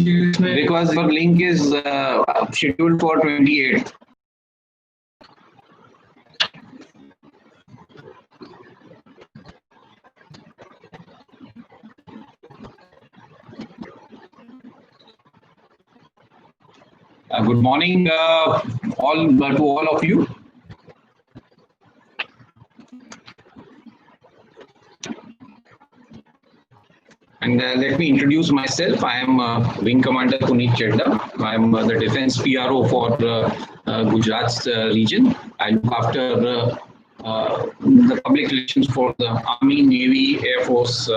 because your link is scheduled for 28th. Good morning, to all of you. And let me introduce myself. I am Wing Commander Punit Chadha. I am the Defense PRO for Gujarat's region. I look after the public relations for the Army, Navy, Air Force,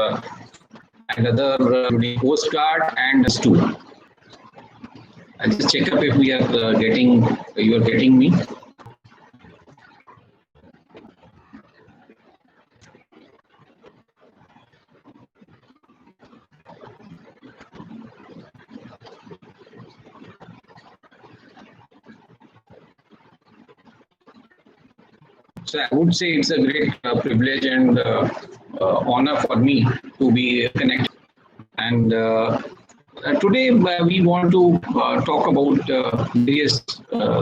and other Coast Guard and STU. I'll just check up if you are getting me. So I would say it's a great privilege and honor for me to be connected. And today we want to talk about various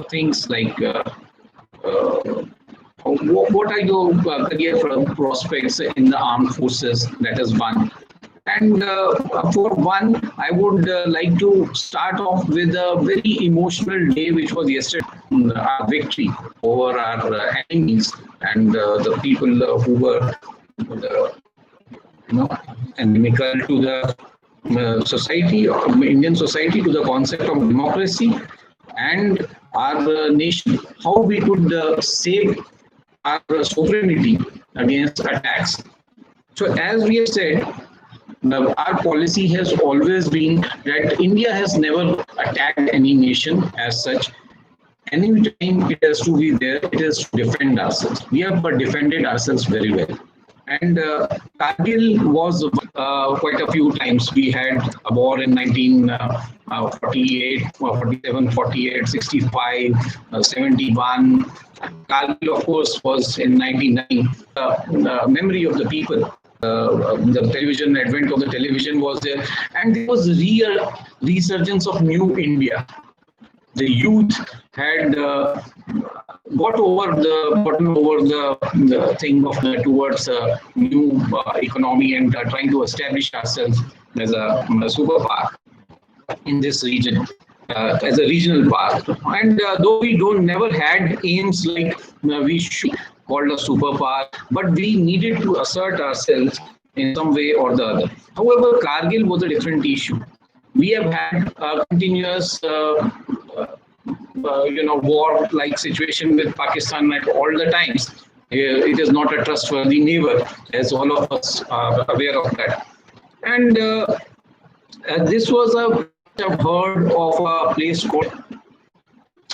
things like what are your career prospects in the armed forces. That is one. And for one, I would like to start off with a very emotional day, which was yesterday, our victory over our enemies and the people who were, inimical to the society, Indian society, to the concept of democracy and our nation. How we could save our sovereignty against attacks. So, as we have said, our policy has always been that India has never attacked any nation as such. Any time it has to be there, it has to defend ourselves. We have defended ourselves very well. And Kargil was quite a few times. We had a war in 1948, 47, 48, 65, 71. Kargil, of course, was in 1990. Memory of the people. The television, advent of the television was there, and there was real resurgence of new India. The youth had gotten over the thing of towards a new economy and trying to establish ourselves as a superpower in this region, as a regional power. And though we never had aims like we should called a superpower, but we needed to assert ourselves in some way or the other. However, Kargil was a different issue. We have had a continuous, war-like situation with Pakistan at all the times. It is not a trustworthy neighbor, as all of us are aware of that. And this was I've heard of a place called,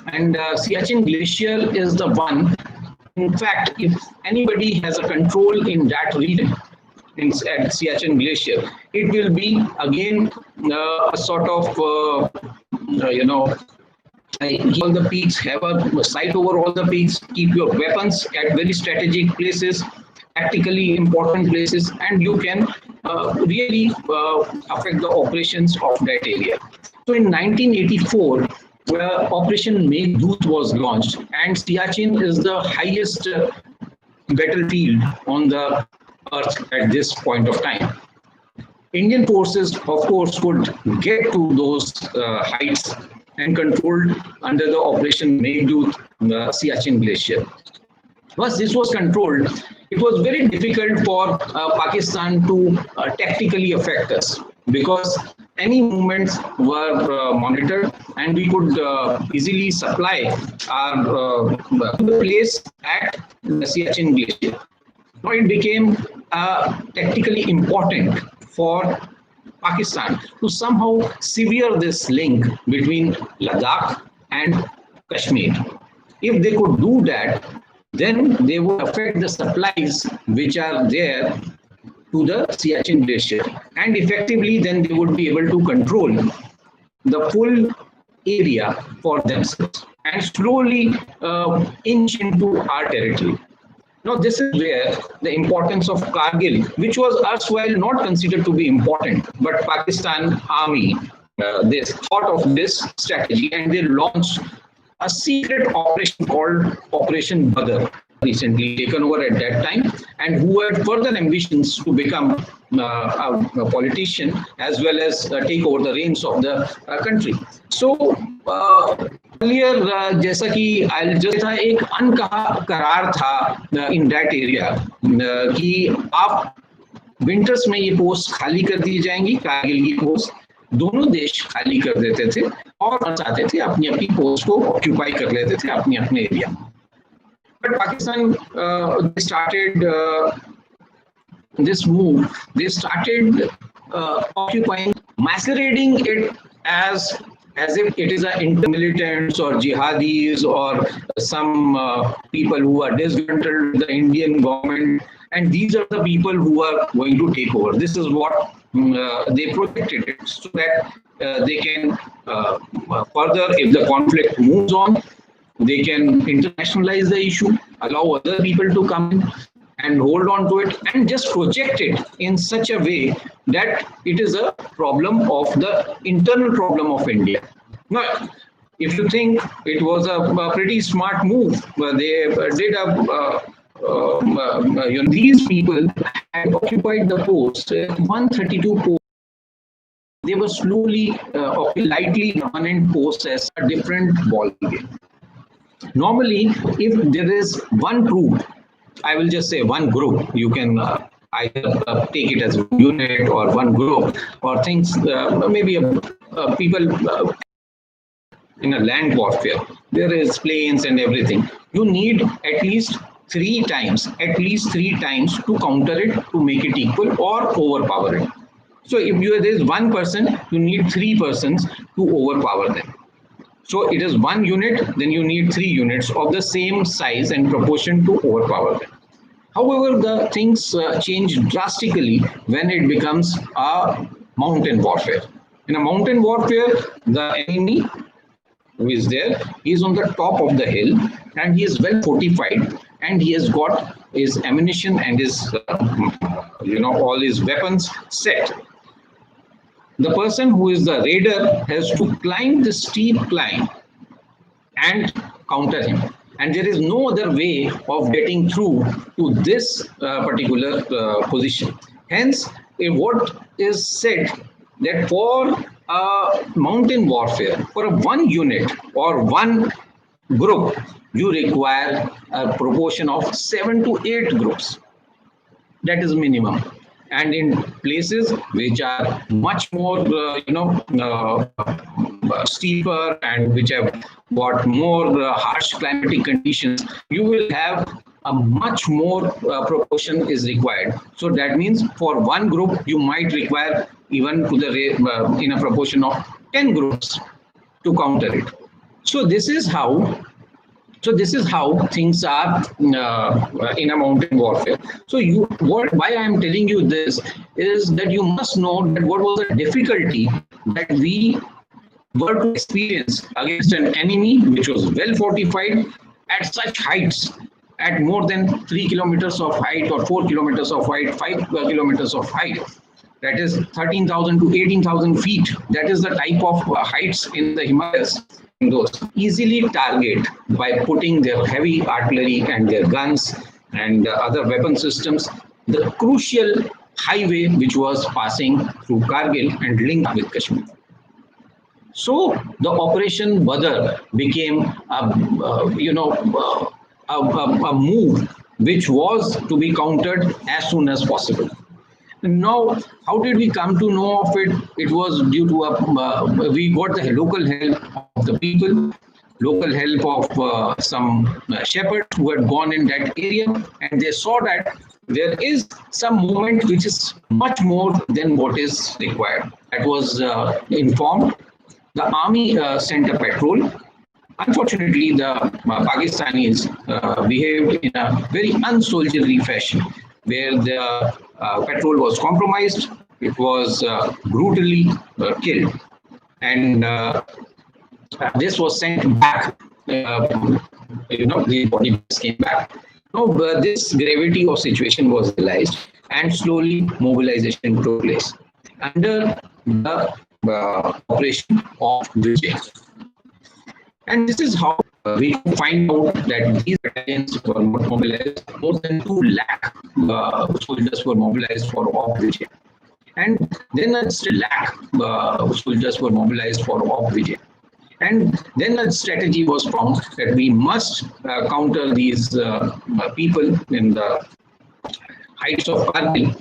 and Siachen Glacier is the one. In fact, if anybody has a control in that region, at Siachen Glacier, it will be again a sort of, all the peaks, have a sight over all the peaks, keep your weapons at very strategic places, tactically important places, and you can really affect the operations of that area. So in 1984, Operation Meghdoot was launched, and Siachen is the highest battlefield on the earth at this point of time. Indian forces, of course, could get to those heights and controlled under the Operation Meghdoot Siachen Glacier. Once this was controlled, it was very difficult for Pakistan to tactically affect us, because any movements were monitored and we could easily supply our place at the Siachen Glacier. Now it became tactically important for Pakistan to somehow sever this link between Ladakh and Kashmir. If they could do that, then they would affect the supplies which are there to the Siachen Glacier, and effectively then they would be able to control the full area for themselves and slowly inch into our territory. Now this is where the importance of Kargil, which was erstwhile not considered to be important, but Pakistan Army they thought of this strategy and they launched a secret operation called Operation Badr, recently taken over at that time, and who had further ambitions to become a politician as well as take over the reins of the country. So earlier, जैसा कि I'll just था एक अनकहा करार था in that area कि आप winters में ये पोस्ट खाली कर दी जाएंगी, कारगिल की पोस्ट दोनों देश खाली कर देते थे और चाहते थे अपनी अपनी पोस्ट को ऑक्यूपाई कर लेते थे अपने अपने area. But Pakistan started this move, they started occupying, masquerading it as if it is a inter-militants or jihadis or some people who are disgruntled with the Indian government, and these are the people who are going to take over. This is what they projected it, so that they can further, if the conflict moves on, they can internationalize the issue, allow other people to come in and hold on to it, and just project it in such a way that it is a problem of the internal problem of India. Now, if you think it was a pretty smart move, they did these people had occupied the post, 132 posts. They were slowly, lightly running posts as a different ball game. Normally, if there is one troop, I will just say one group, you can either take it as one unit or one group or things, maybe people in a land warfare, there is planes and everything. You need at least three times to counter it, to make it equal or overpower it. So if there is one person, you need three persons to overpower them. So it is one unit, then you need three units of the same size and proportion to overpower them. However, the things change drastically when it becomes a mountain warfare. In a mountain warfare, the enemy who is there, he is on the top of the hill and he is well fortified and he has got his ammunition and his, all his weapons set. The person who is the raider has to climb the steep climb and counter him. And there is no other way of getting through to this particular position. Hence, what is said that for mountain warfare, for one unit or one group, you require a proportion of 7 to 8 groups. That is minimum. And in places which are much more, steeper and which have got more harsh climatic conditions, you will have a much more proportion is required. So that means for one group, you might require even to the in a proportion of 10 groups to counter it. So this is how things are in a mountain warfare. So why I am telling you this is that you must know that what was the difficulty that we were to experience against an enemy which was well fortified at such heights, at more than 3 kilometers of height or 4 kilometers of height, 5 kilometers of height. That is 13,000 to 18,000 feet. That is the type of heights in the Himalayas. Those easily target by putting their heavy artillery and their guns and other weapon systems, the crucial highway which was passing through Kargil and linked with Kashmir. So the Operation Badr became a move which was to be countered as soon as possible. Now, how did we come to know of it? It was due to we got the local help of the people, local help of some shepherds who had gone in that area, and they saw that there is some movement which is much more than what is required. That was informed. The army sent a patrol. Unfortunately, the Pakistanis behaved in a very unsoldierly fashion, where the patrol was compromised. It was brutally killed, and this was sent back. The body came back. Now, this gravity of situation was realized, and slowly mobilization took place. Under the operation of Vijay. And this is how we find out that these battalions were not mobilized. More than 2 lakh soldiers were mobilized for Op Vijay. And then a lakh soldiers were mobilized for Op Vijay. And then a strategy was found that we must counter these people in the heights of Kargil.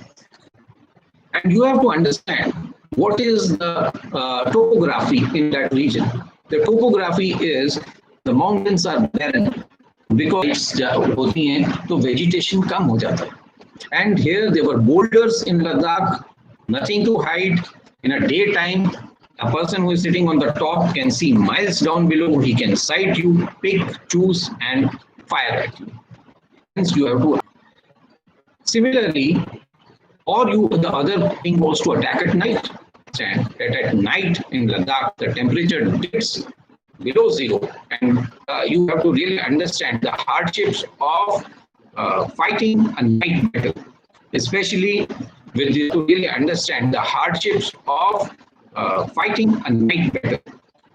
And you have to understand what is the topography in that region. The topography is the mountains are barren because होती हैं तो vegetation कम हो जाता है. And here there were boulders in Ladakh, nothing to hide. In a daytime, a person who is sitting on the top can see miles down below. He can sight you, pick, choose, and fire at you. Hence, you have to. Similarly, the other thing was to attack at night. And at night in Ladakh, the temperature dips below zero, and you have to really understand the hardships of fighting a night battle, especially with this, to really understand the hardships of fighting a night battle,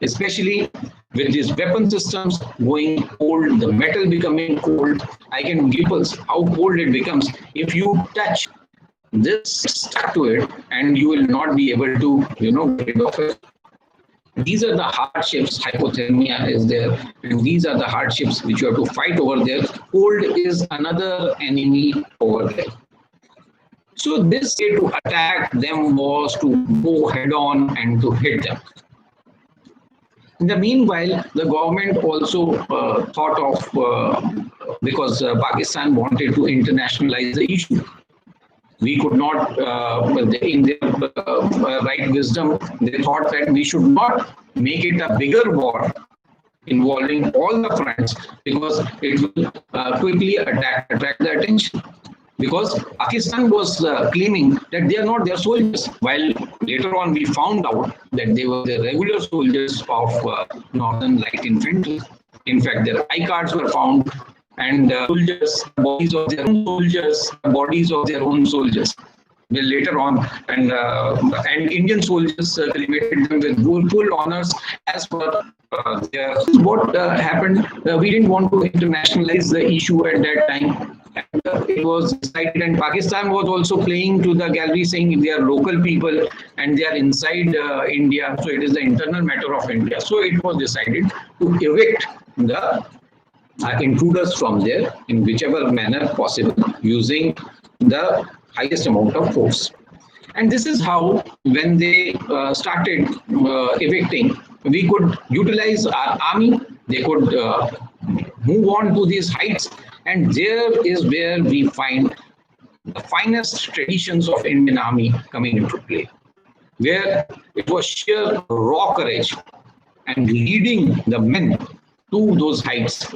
especially with these weapon systems going cold, the metal becoming cold. I can give us how cold it becomes if you touch this, stuck to it, and you will not be able to, get rid of it. These are the hardships. Hypothermia is there, and these are the hardships which you have to fight over there. Cold is another enemy over there. So this way to attack them was to go head on and to hit them. In the meanwhile, the government also thought of, because Pakistan wanted to internationalize the issue. We could not, in their right wisdom, they thought that we should not make it a bigger war involving all the fronts, because it will quickly attract the attention. Because Pakistan was claiming that they are not their soldiers, while later on we found out that they were the regular soldiers of Northern Light Infantry. In fact, their I cards were found, and soldiers, bodies of their own soldiers, bodies of their own soldiers. Well, later on, and Indian soldiers cremated them with full honors as per what happened. We didn't want to internationalize the issue at that time. And it was decided, and Pakistan was also playing to the gallery, saying they are local people and they are inside India, so it is the internal matter of India. So it was decided to evict the intruders from there in whichever manner possible, using the highest amount of force. And this is how, when they started evicting, we could utilize our army. They could move on to these heights, and there is where we find the finest traditions of Indian army coming into play, where it was sheer raw courage and leading the men to those heights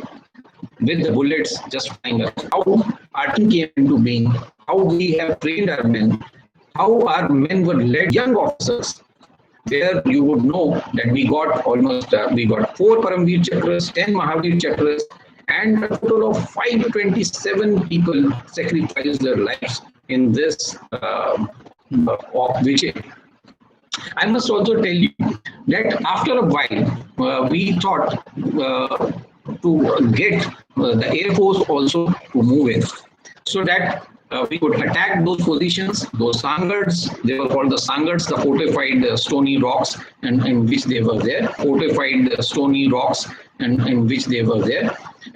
with the bullets just flying up. How our team came into being, how we have trained our men, how our men were led, young officers, where you would know that we got almost, we got 4 Paramveer Chakras, 10 Mahavir Chakras, and a total of 527 people sacrificed their lives in this of Vijay. I must also tell you that after a while, we thought to get the Air Force also to move in, so that we could attack those positions, those sangards. They were called the sangards, the fortified stony rocks in which they were there, fortified stony rocks in which they were there,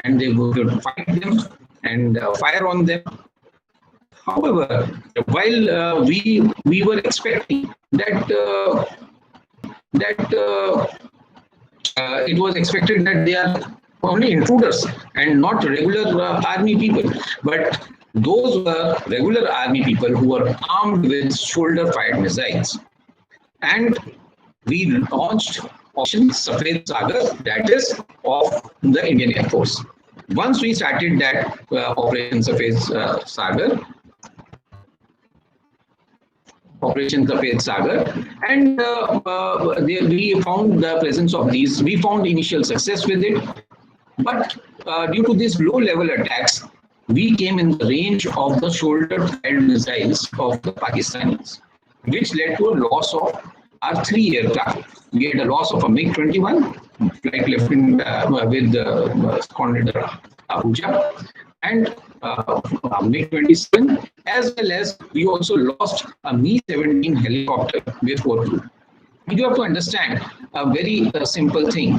and they would fight them and fire on them. However, while we were expecting that it was expected that they are only intruders and not regular army people, but those were regular army people who were armed with shoulder-fired missiles. And we launched Operation Safed Sagar, that is of the Indian Air Force. Once we started that Operation Safed Sagar, and we found the presence of these. We found initial success with it, but due to these low-level attacks, we came in the range of the shoulder-fired missiles of the Pakistanis, which led to a loss of our 3 aircraft. We had a loss of a MiG-21 flight left in with Commodore Abuja, and MiG-27, as well as we also lost a Mi-17 helicopter with 4 crew. You have to understand a very simple thing.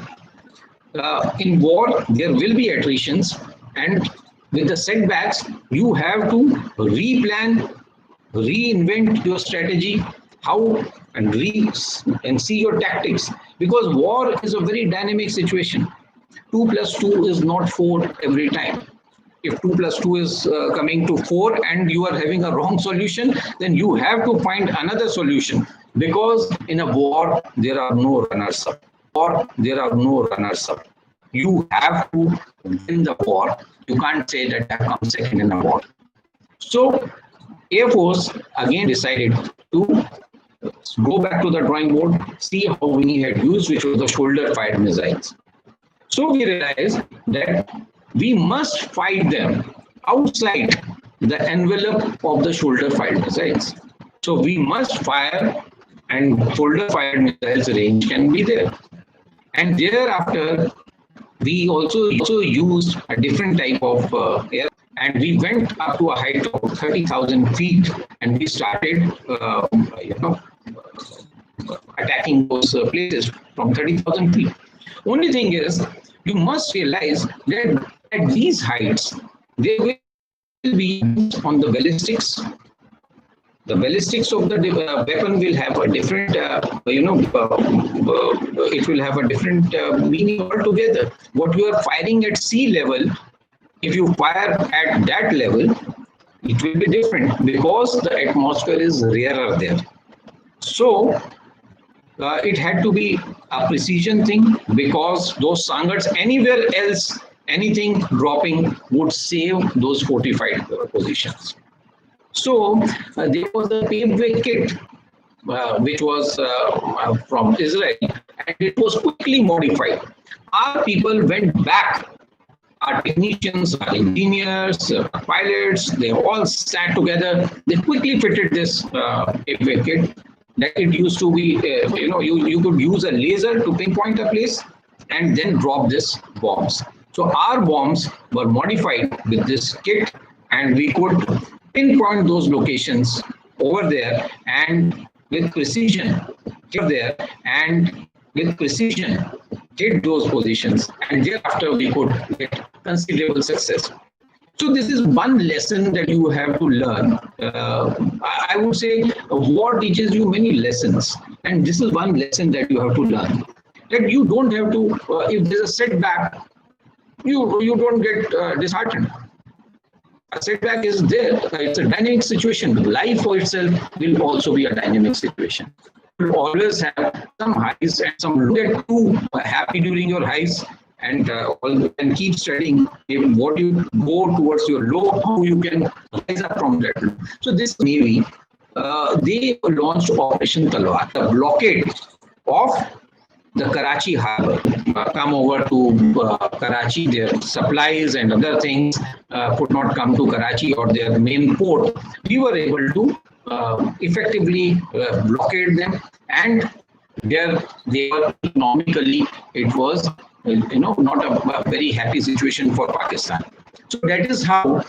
In war, there will be attritions, and with the setbacks, you have to replan, reinvent your strategy, how and see your tactics, because war is a very dynamic situation. 2 plus 2 is not 4 every time. If 2 plus 2 is coming to 4 and you are having a wrong solution, then you have to find another solution, because in a war there are no runners up, or there are no runners up. You have to win the war. You can't say that I come second in a war. So Air Force again decided to go back to the drawing board, see how we had used, which was the shoulder fired missiles. So we realized that we must fight them outside the envelope of the shoulder fired missiles. So we must fire, and shoulder fired missiles range can be there. And thereafter, we also used a different type of air, and we went up to a height of 30,000 feet, and we started, attacking those places from 30,000 feet. Only thing is, you must realize that at these heights, there will be on the ballistics. The ballistics of the weapon will have a different, it will have a different meaning altogether. What you are firing at sea level, if you fire at that level, it will be different, because the atmosphere is rarer there. So it had to be a precision thing, because those sangars anywhere else, anything dropping would save those fortified positions. So there was a paved-way kit, which was from Israel, and it was quickly modified. Our people went back. Our technicians, our engineers, pilots, they all sat together. They quickly fitted this paved-way kit. That it used to be, you could use a laser to pinpoint a place and then drop this bombs. So our bombs were modified with this kit, and we could pinpoint those locations over there, and with precision hit there, and with precision hit those positions, and thereafter we could get considerable success. So this is one lesson that you have to learn. I would say war teaches you many lessons, and this is one lesson that you have to learn. That you don't have to, if there's a setback, you don't get disheartened. A setback is there. It's a dynamic situation. Life for itself will also be a dynamic situation. You will always have some highs and some lows. Get too happy during your highs, and keep studying what you go towards your low, how you can rise up from that low. So this Navy, they launched Operation Talwar, the blockade of the Karachi harbor. Come over to Karachi, their supplies and other things could not come to Karachi or their main port. We were able to effectively blockade them, and there they were economically, it was not a very happy situation for Pakistan. So that is how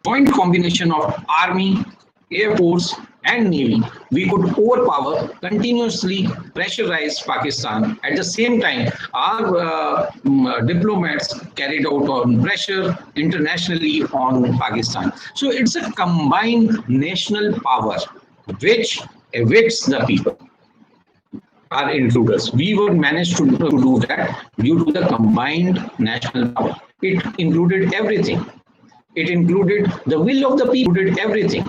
joint combination of Army, Air Force and Navy, we could overpower, continuously pressurize Pakistan. At the same time, our diplomats carried out on pressure internationally on Pakistan. So it's a combined national power which evicts the people, our intruders. We would manage to do that due to the combined national power. It included everything. It included the will of the people, everything.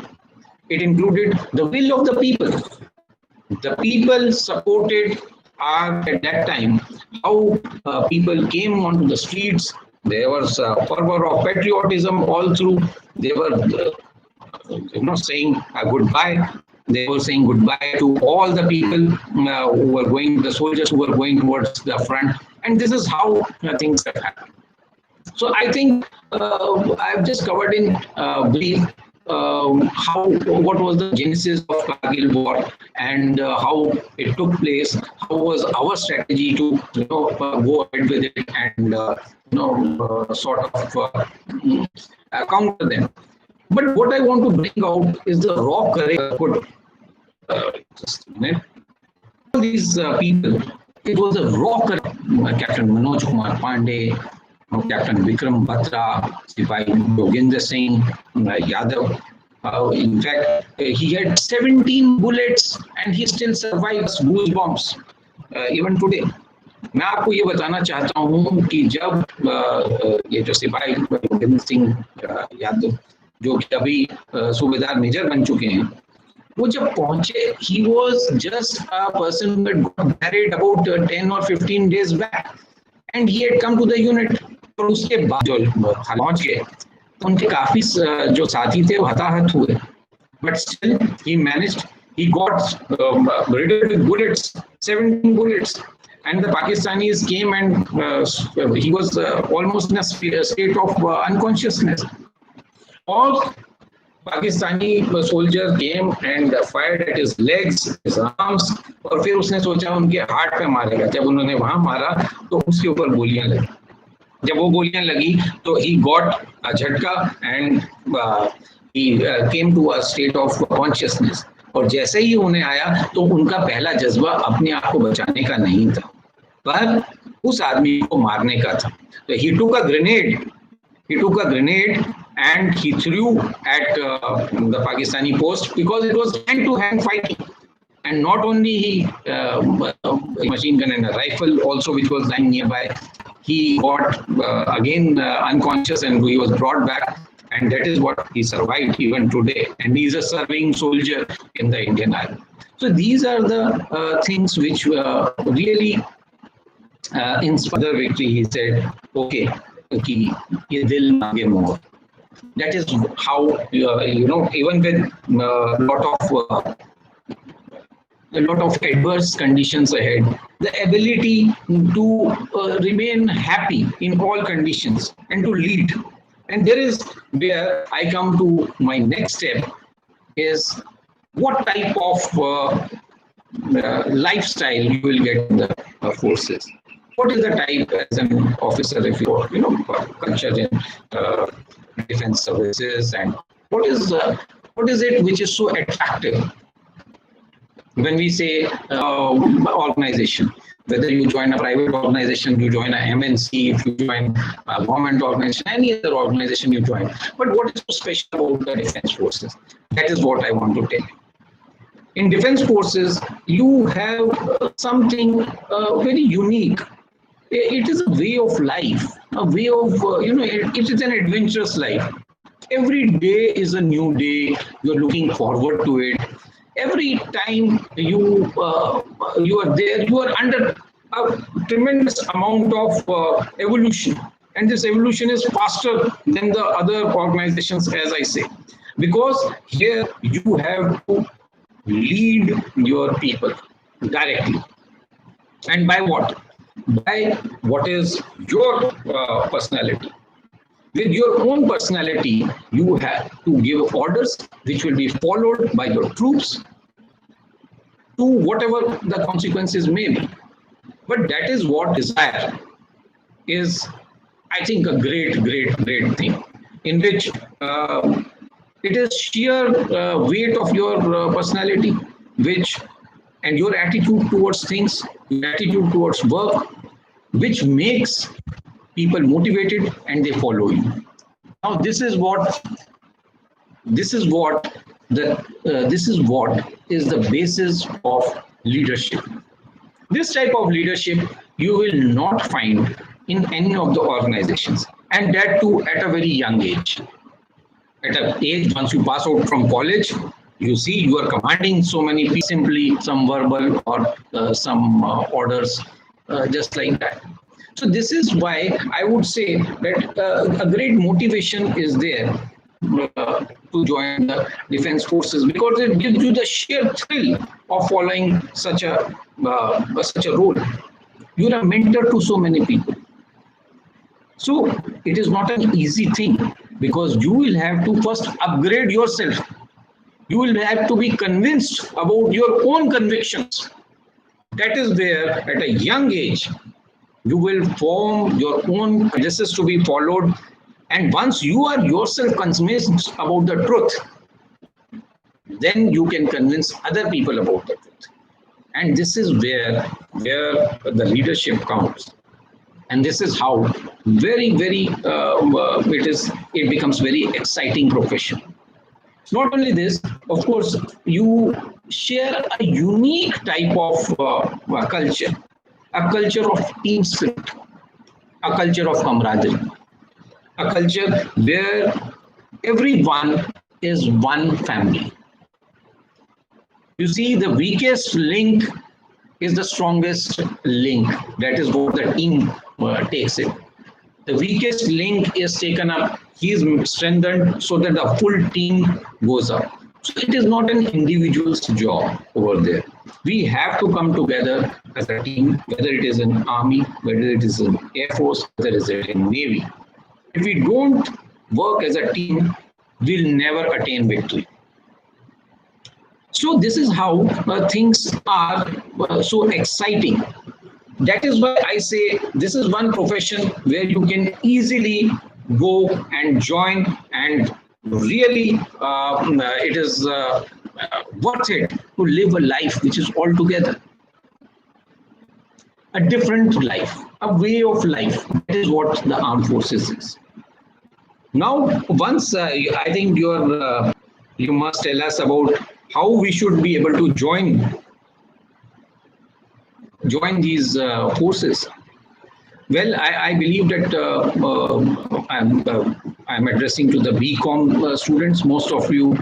It included the will of the people. The people supported at that time, how people came onto the streets. There was a fervor of patriotism all through. They were saying goodbye. They were saying goodbye to all the people who were going, the soldiers who were going towards the front. And this is how things have happened. So I think I've just covered in brief what was the genesis of Kargil war, and how it took place. How was our strategy to go ahead with it, and sort of counter them. But what I want to bring out is the raw courage. Just a minute. All these people, it was a raw courage. Captain Manoj Kumar Pandey, Captain Vikram Batra, Sipai Yogendra Singh, Yadav. In fact, he had 17 bullets and he still survives goose bombs even today. मैं आपको ये बताना चाहता हूँ कि जब ये जो सिपाही योगेंद्र सिंह यादव जो कि अभी सूबेदार मेजर बन चुके हैं, वो जब पहुंचे, he was just a person who had got married about 10 or 15 days back and he had come to the unit. और उसके बाद जो पहुंच गए तो उनके काफी जो साथी थे वो हताहत हुए, but still he managed. He got riddled with bullets, 17 bullets, and the Pakistanis came and he was almost in a state of unconsciousness. All Pakistani soldier came and fired at his legs, his arms, और फिर उसने सोचा उनके heart पे मारेगा. जब उन्होंने वहां मारा तो उसके ऊपर गोलियां लगी. जब वो गोलियां लगी तो he got a झटका and he came to a state of consciousness. और जैसे ही उन्हें आया तो उनका पहला जज्बा अपने आप को बचाने का नहीं था, पर उस आदमी को मारने का था. तो he took a grenade and he threw at the Pakistani post because it was hand-to-hand fighting. And not only he, a machine gun and a rifle also which was lying nearby, he got again unconscious and he was brought back. And that is what he survived even today. And he is a serving soldier in the Indian Army. So these are the things which really inspired the victory. He said, okay, ye dil maange more. That is how, even with a lot of adverse conditions ahead, the ability to remain happy in all conditions and to lead. And there is where I come to my next step is what type of lifestyle you will get in the forces. What is the type as an officer if you culture in defense services, and what is it which is so attractive when we say organization? Whether you join a private organization, you join a MNC, if you join a government organization, any other organization you join. But what is so special about the defense forces? That is what I want to tell you. In defense forces, you have something very unique. It is a way of life, a way of, it is an adventurous life. Every day is a new day. You're looking forward to it. Every time you are there, you are under a tremendous amount of evolution, and this evolution is faster than the other organizations, as I say, because here you have to lead your people directly. And by what? By what is your personality. With your own personality, you have to give orders which will be followed by your troops to whatever the consequences may be. But that is what desire is, I think, a great thing, in which it is sheer weight of your personality, and your attitude towards things, your attitude towards work, which makes people motivated and they follow you. Now, this is what is the basis of leadership. This type of leadership you will not find in any of the organizations, and that too at a very young age. At an age, once you pass out from college, you see you are commanding so many people, simply some verbal or some orders, just like that. So this is why I would say that a great motivation is there to join the defense forces, because it gives you the sheer thrill of following such a role. You are a mentor to so many people. So it is not an easy thing because you will have to first upgrade yourself. You will have to be convinced about your own convictions. That is where, at a young age, you will form your own. This is to be followed. And once you are yourself convinced about the truth, then you can convince other people about the truth. And this is where the leadership counts. And this is how very it becomes very exciting profession. Not only this, of course, you share a unique type of culture, a culture of team spirit, a culture of camaraderie, a culture where everyone is one family. You see, the weakest link is the strongest link. That is what the team takes it. The weakest link is taken up, he is strengthened so that the full team goes up. So it is not an individual's job over there. We have to come together as a team, whether it is in Army, whether it is in Air Force, whether it is in Navy. If we don't work as a team, we'll never attain victory. So this is how things are so exciting. That is why I say this is one profession where you can easily go and join, and really it is worth it to live a life which is altogether a different life, a way of life. That is what the armed forces is. Now, once I think you must tell us about how we should be able to join these forces. Well, I believe that I'm addressing to the BCom students. Most of you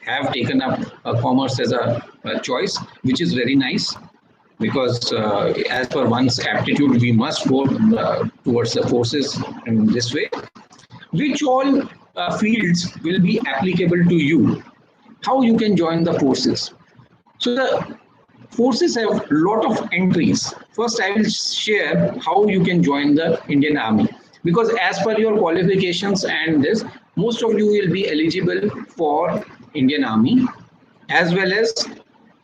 have taken up commerce as a choice, which is very nice, because as per one's aptitude, we must go towards the forces in this way. Which all fields will be applicable to you? How you can join the forces? So the forces have a lot of entries. First, I will share how you can join the Indian Army, because as per your qualifications and this, most of you will be eligible for Indian Army as well as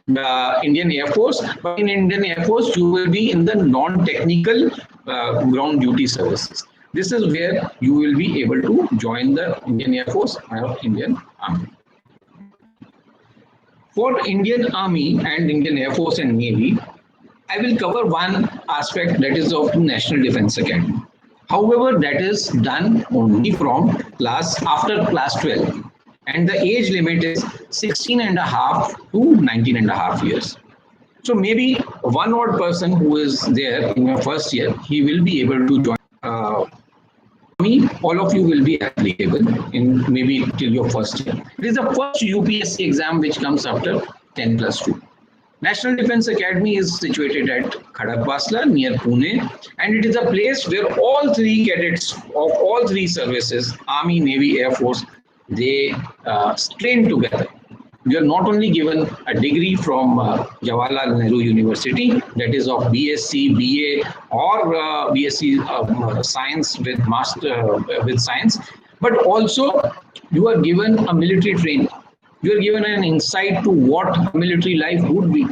the Indian Air Force. But in Indian Air Force, you will be in the non-technical ground duty services. This is where you will be able to join the Indian Air Force or Indian Army. For Indian Army and Indian Air Force and Navy, I will cover one aspect, that is of National Defence Academy. However, that is done only from after class 12, and the age limit is 16 and a half to 19 and a half years. So maybe one odd person who is there in your first year, he will be able to join Army. All of you will be applicable in maybe till your first year. It is the first UPSC exam which comes after 10+2. National Defence Academy is situated at Khadakbasla near Pune, and it is a place where all three cadets of all three services, Army, Navy, Air Force, they train together. You are not only given a degree from Jawaharlal Nehru University, that is of BSc, BA, or BSc Science with Master with Science, but also you are given a military training. You are given an insight to what military life would be.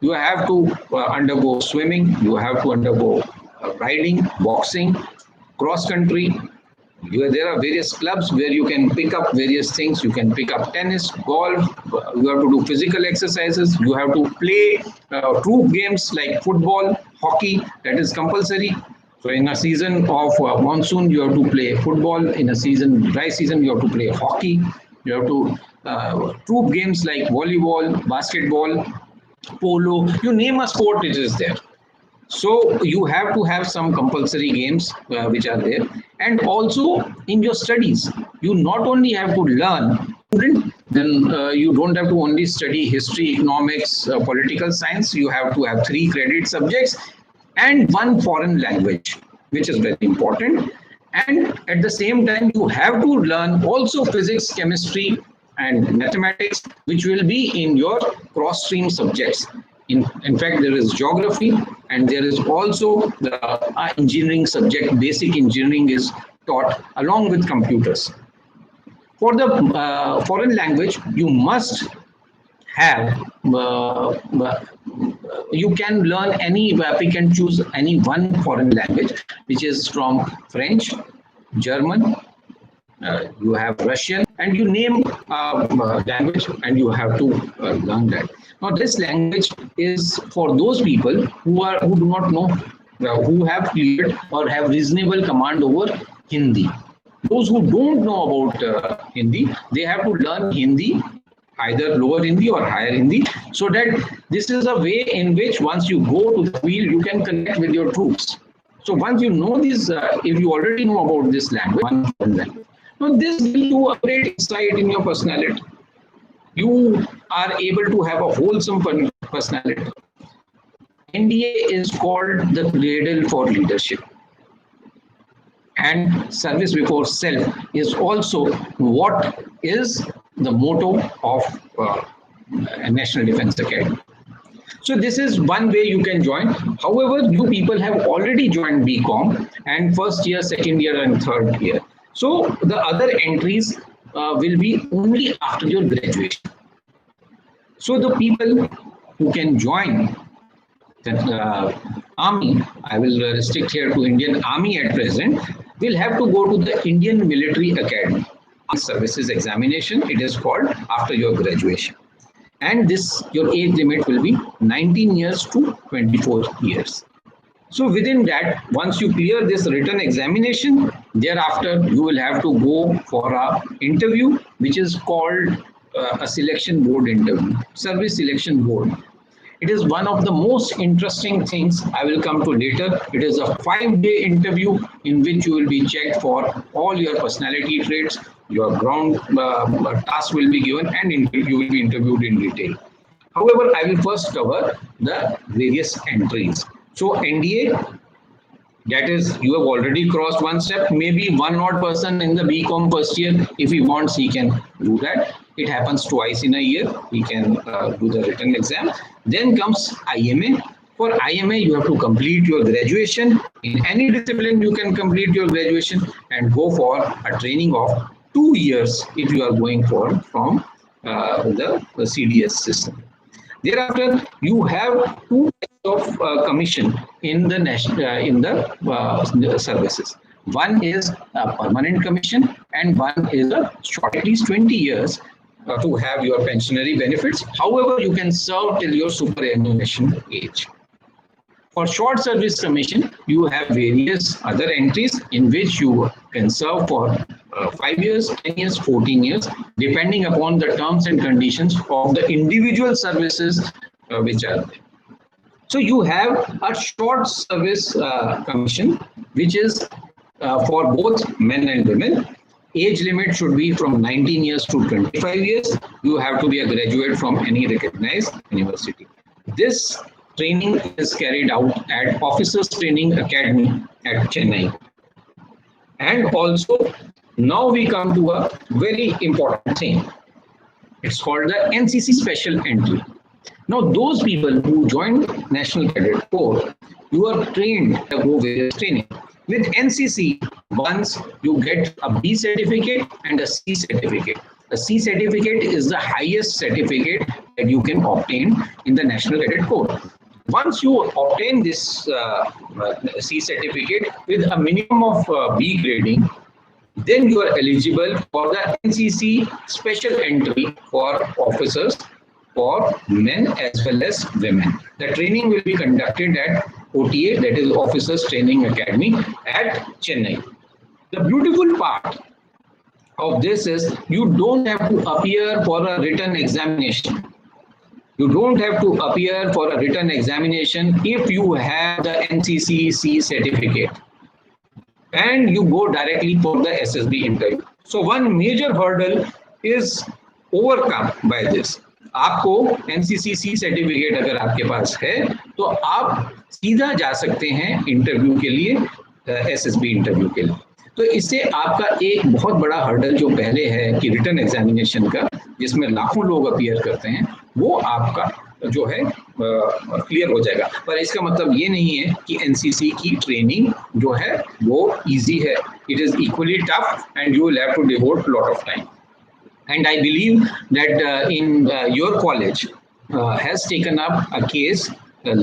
You have to undergo swimming, you have to undergo riding, boxing, cross country. There are various clubs where you can pick up various things. You can pick up tennis, golf. You have to do physical exercises. You have to play troop games like football, hockey. That is compulsory. So in a season of monsoon, you have to play football. In a dry season, you have to play hockey. You have to troop games like volleyball, basketball, polo. You name a sport, it is there. So you have to have some compulsory games which are there. And also in your studies, you not only have to learn, then you don't have to only study history, economics, political science. You have to have 3 credit subjects and 1 foreign language, which is very important. And at the same time, you have to learn also physics, chemistry, and mathematics, which will be in your cross-stream subjects. In fact, there is geography, and there is also the engineering subject. Basic engineering is taught along with computers. For the foreign language, you must have you can learn any, we can choose any one foreign language, which is from French, German, you have Russian, and you name language, and you have to learn that. Now, this language is for those people who do not know, who have cleared or have reasonable command over Hindi. Those who don't know about Hindi, they have to learn Hindi, either lower Hindi or higher Hindi, so that this is a way in which once you go to the field, you can connect with your troops. So once you know this, if you already know about this language, now this gives you a great insight in your personality. You are able to have a wholesome personality. NDA is called the cradle for leadership. And service before self is also what is the motto of National Defense Academy. So this is one way you can join. However, you people have already joined BCom and first year, second year, and third year. So the other entries will be only after your graduation. So the people who can join the Army, I will restrict here to Indian Army at present, will have to go to the Indian Military Academy. Services examination, it is called, after your graduation. And this, your age limit will be 19 years to 24 years. So within that, once you clear this written examination, thereafter you will have to go for a interview, which is called a selection board interview, service selection board. It is one of the most interesting things I will come to later. It is a 5-day interview in which you will be checked for all your personality traits, your ground task will be given, and you will be interviewed in detail. However, I will first cover the various entries. So NDA, that is, you have already crossed one step. Maybe one odd person in the BCom first year, if he wants, he can do that. It happens twice in a year. He can do the written exam. Then comes IMA. For IMA, you have to complete your graduation. In any discipline, you can complete your graduation and go for a training of 2 years if you are going for from the CDS system. Thereafter, you have 2 types of commission in the services. One is a permanent commission, and one is a short, at least 20 years to have your pensionary benefits. However, you can serve till your superannuation age. For short service commission, you have various other entries in which you can serve for 5 years, 10 years, 14 years, depending upon the terms and conditions of the individual services which are there. So you have a short service commission, which is for both men and women. Age limit should be from 19 years to 25 years. You have to be a graduate from any recognized university. This training is carried out at Officers Training Academy at Chennai. And also, now we come to a very important thing. It's called the NCC Special Entry. Now, those people who join National Cadet Corps, you are trained to go various training. With NCC, once you get a B certificate and a C certificate. The C certificate is the highest certificate that you can obtain in the National Cadet Corps. Once you obtain this C certificate with a minimum of B grading, then you are eligible for the NCC Special Entry for officers, for men as well as women. The training will be conducted at OTA, that is Officers Training Academy at Chennai. The beautiful part of this is you don't have to appear for a written examination. You don't have to appear for a written examination if you have the NCC certificate, and you go directly for the SSB interview. So one major hurdle is overcome by this. आपको NCC certificate अगर आपके पास है तो आप सीधा जा सकते हैं इंटरव्यू के लिए, SSB इंटरव्यू के लिए. तो इससे आपका एक बहुत बड़ा हर्डल जो पहले है कि रिटन एग्जामिनेशन का, जिसमें लाखों लोग अपीयर करते हैं, वो आपका जो है क्लियर हो जाएगा। पर इसका मतलब ये नहीं है कि एनसीसी की ट्रेनिंग जो है वो इजी है। It is equally tough and you will have to devote lot of time. And I believe that in your college has taken up a case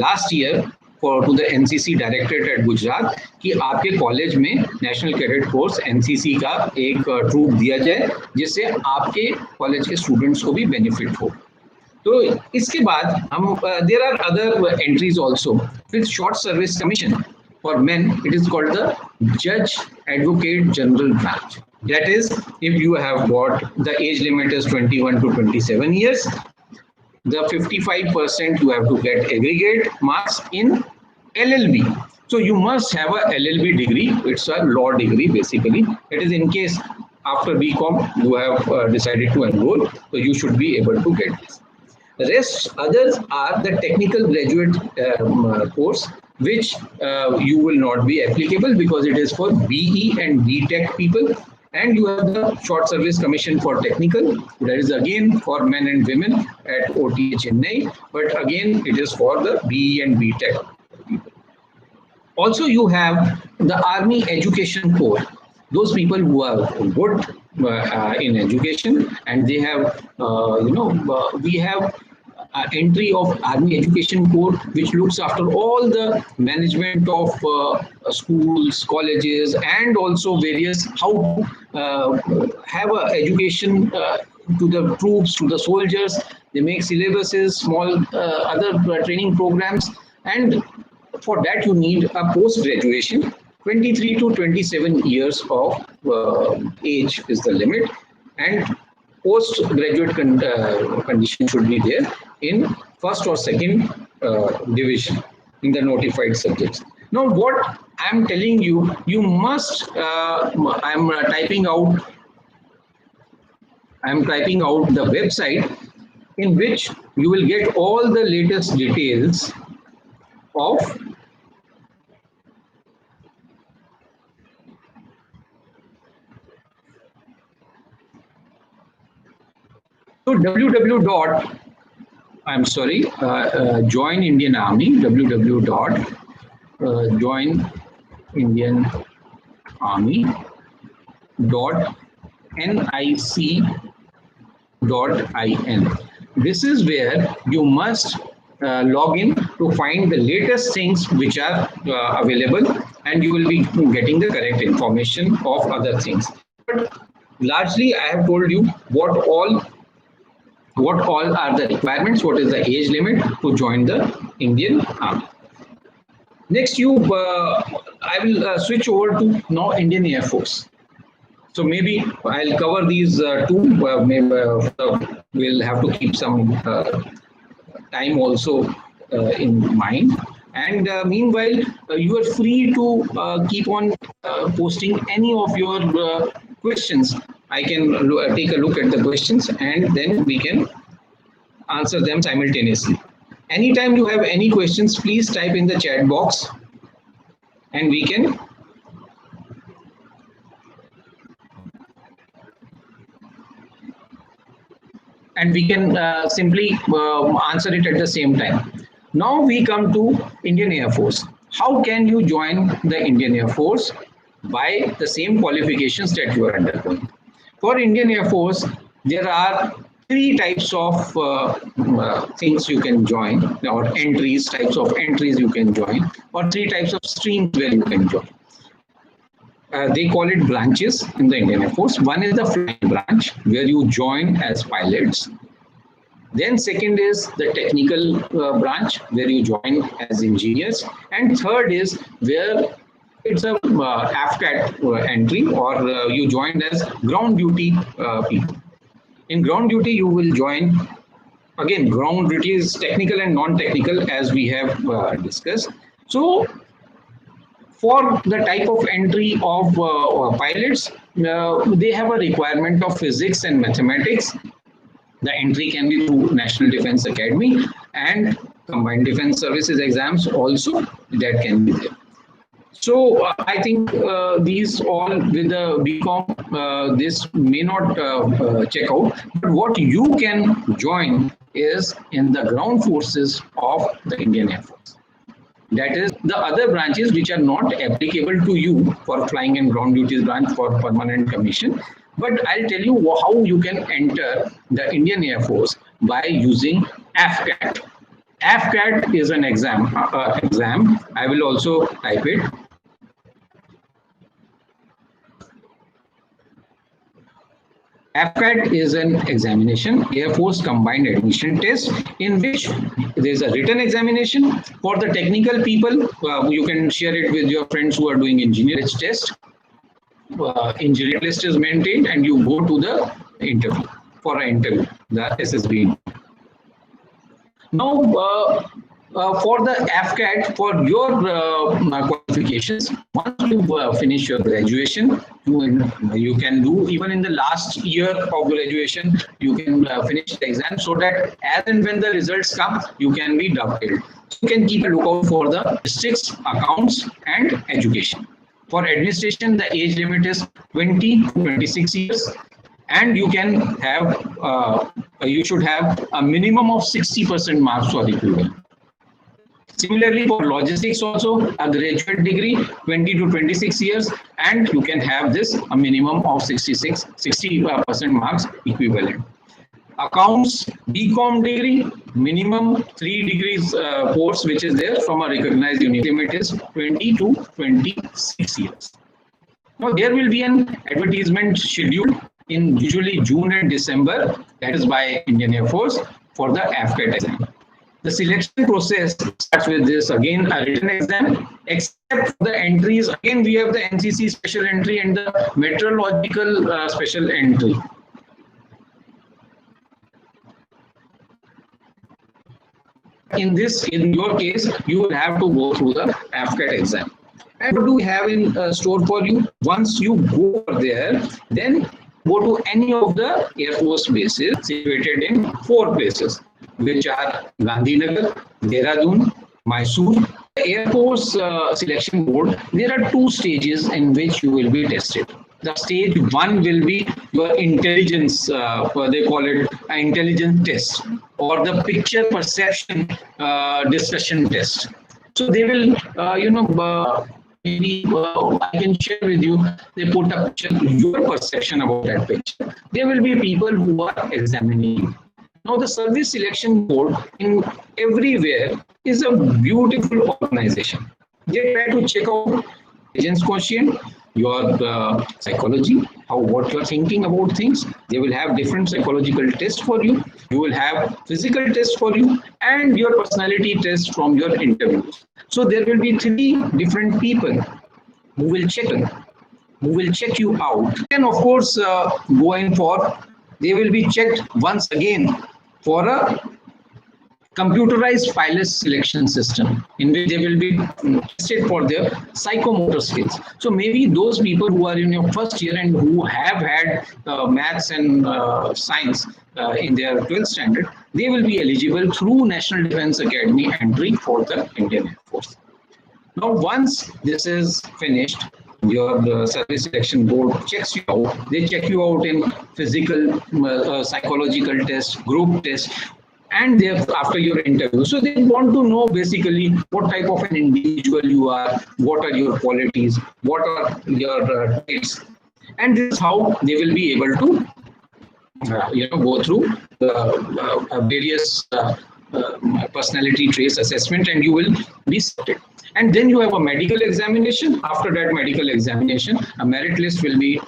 last year for to the NCC Directorate at Gujarat कि आपके college में national cadet force NCC का एक troop दिया जाए जिससे आपके college के स्टूडेंट्स को भी बेनिफिट हो। तो इसके बाद हम there are other entries also with short service commission for men. It is called the जज advocate general branch. That is, if you have got the age limit is 21 to 27 years, the 55% you have to get aggregate marks in LLB. So you must have a LLB degree. It's a law degree basically. It is in case after BCom you have decided to enroll, so you should be able to get this. The rest others are the technical graduate course, which you will not be applicable because it is for BE and BTech people. And you have the short service commission for technical, that is again for men and women at OTA Chennai, but again it is for the BE and BTech people. Also you have the Army Education Corps, those people who are good in education and they have we have entry of Army Education Corps, which looks after all the management of schools, colleges, and also various how to have a education to the troops, to the soldiers. They make syllabuses, small other training programs, and for that you need a post graduation. 23 to 27 years of age is the limit, and postgraduate condition should be there in first or second division in the notified subjects. Now what I am telling you, you must I am typing out the website in which you will get all the latest details of so www. I'm sorry, Join Indian Army, www.joinindianarmy.nic.in. This is where you must log in to find the latest things which are available, and you will be getting the correct information of other things. But largely I have told you what all are the requirements, what is the age limit to join the Indian Army. Next, I will switch over to now Indian Air Force. So maybe I'll cover these two. Maybe we'll have to keep some time also in mind. And meanwhile, you are free to keep on posting any of your questions. I can take a look at the questions and then we can answer them simultaneously. Anytime you have any questions, please type in the chat box and we can simply answer it at the same time. Now we come to Indian Air Force. How can you join the Indian Air Force? By the same qualifications that you are undergoing. For Indian Air Force, there are three types of things you can join, or types of entries you can join, or three types of streams where you can join. They call it branches in the Indian Air Force. One is the flying branch, where you join as pilots. Then second is the technical branch, where you join as engineers. And third is where it's a AFCAT entry, or you join as ground duty people. In ground duty, you will join, again, ground duty is technical and non-technical as we have discussed. So for the type of entry of pilots, they have a requirement of physics and mathematics. The entry can be through National Defence Academy and Combined Defence Services exams also, that can be there. So I think these all with the BCom, this may not check out. But what you can join is in the ground forces of the Indian Air Force. That is the other branches which are not applicable to you for flying and ground duties branch for permanent commission. But I'll tell you how you can enter the Indian Air Force by using AFCAT. AFCAT is an exam. I will also type it. AFCAT is an examination, Air Force Combined Admission Test, in which there is a written examination. For the technical people, you can share it with your friends who are doing engineering test. Engineering list is maintained and you go to the interview for an interview, the SSB. Now, for the AFCAT, for your qualifications, once you finish your graduation, you can do, even in the last year of graduation, you can finish the exam, so that as and when the results come, you can be dovetailed. So you can keep a lookout for the statistics, accounts, and education. For administration, the age limit is 20 to 26 years. And you can have, you should have a minimum of 60% marks for equivalent. Similarly, for logistics also, a graduate degree, 20 to 26 years, and you can have this a minimum of 60% marks equivalent. Accounts, BCom degree, minimum 3 degrees course which is there from a recognized university, limit is 20 to 26 years. Now, there will be an advertisement schedule in usually June and December, that is by Indian Air Force, for the AFCAT exam. The selection process starts with this, again, a written exam, except for the entries. Again, we have the NCC special entry and the meteorological special entry. In your case, you will have to go through the AFCAT exam. And what do we have in store for you? Once you go there, then go to any of the Air Force bases situated in 4 places, which are Gandhinagar, Dehradun, Mysore. The Air Force Selection Board, there are 2 stages in which you will be tested. The stage 1 will be your intelligence, they call it an intelligence test, or the picture perception discussion test. So they will, maybe I can share with you, they put a picture, your perception about that picture. There will be people who are examining you. Now, the Service Selection Board in everywhere is a beautiful organization. They try to check out intelligence quotient, your psychology, what you are thinking about things. They will have different psychological tests for you. You will have physical tests for you and your personality test from your interviews. So there will be 3 different people who will check you out. And of course, they will be checked once again for a computerized pilot selection system in which they will be tested for their psychomotor skills. So maybe those people who are in your first year and who have had maths and science in their 12th standard, they will be eligible through National Defence Academy entry for the Indian Air Force. Now, once this is finished, your Service Selection Board checks you out. They check you out in physical, psychological tests, group tests, and after your interview. So they want to know basically what type of an individual you are, what are your qualities, what are your traits, and this is how they will be able to go through the various personality traits assessment, and you will be selected. And then you have a medical examination. After that medical examination, a merit list will be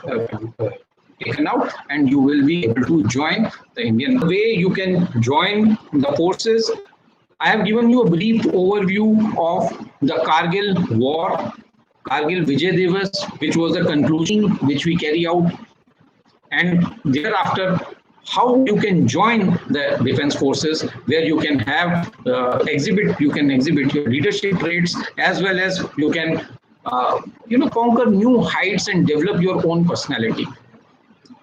taken out, and you will be able to join the Indian. The way you can join the forces, I have given you a brief overview of the Kargil war, Kargil Vijay Divas, which was the conclusion which we carry out, and thereafter how you can join the defense forces, where you can have exhibit your leadership traits, as well as you can conquer new heights and develop your own personality.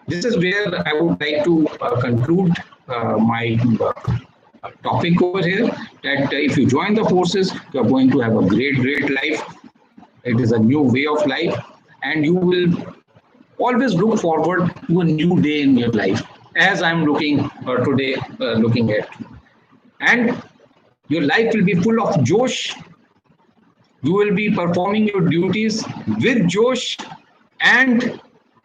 This is where I would like to conclude my topic over here, that if you join the forces, you are going to have a great life. It is a new way of life, and you will always look forward to a new day in your life, as I'm looking today, looking at. And your life will be full of Josh. You will be performing your duties with Josh, and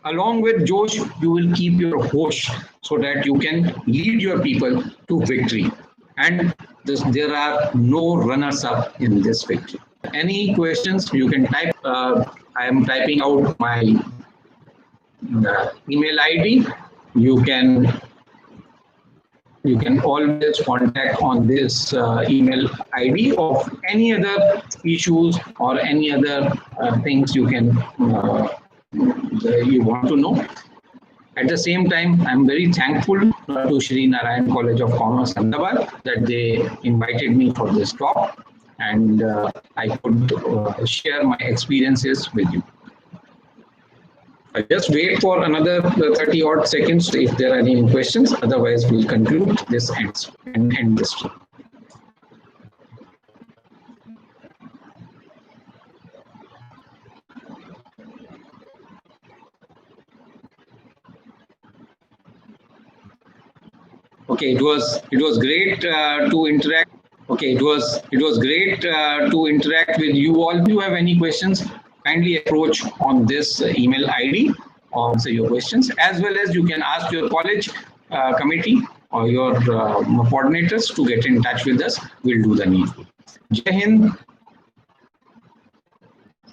along with Josh, you will keep your hosh so that you can lead your people to victory. And there are no runners up in this victory. Any questions you can type. I am typing out my email ID. You can you can always contact on this email ID of any other issues or any other things you can you want to know. At the same time, I'm very thankful to Shri Narayan College of Commerce, Ahmedabad, that they invited me for this talk, and I could share my experiences with you. I just wait for another 30 odd seconds if there are any questions. Otherwise, we'll conclude this and end this. Okay, it was great to interact. Okay, it was great to interact with you all. If you have any questions, kindly approach on this email ID or answer your questions, as well as you can ask your college committee or your coordinators to get in touch with us. We'll do the needful. Jai Hind.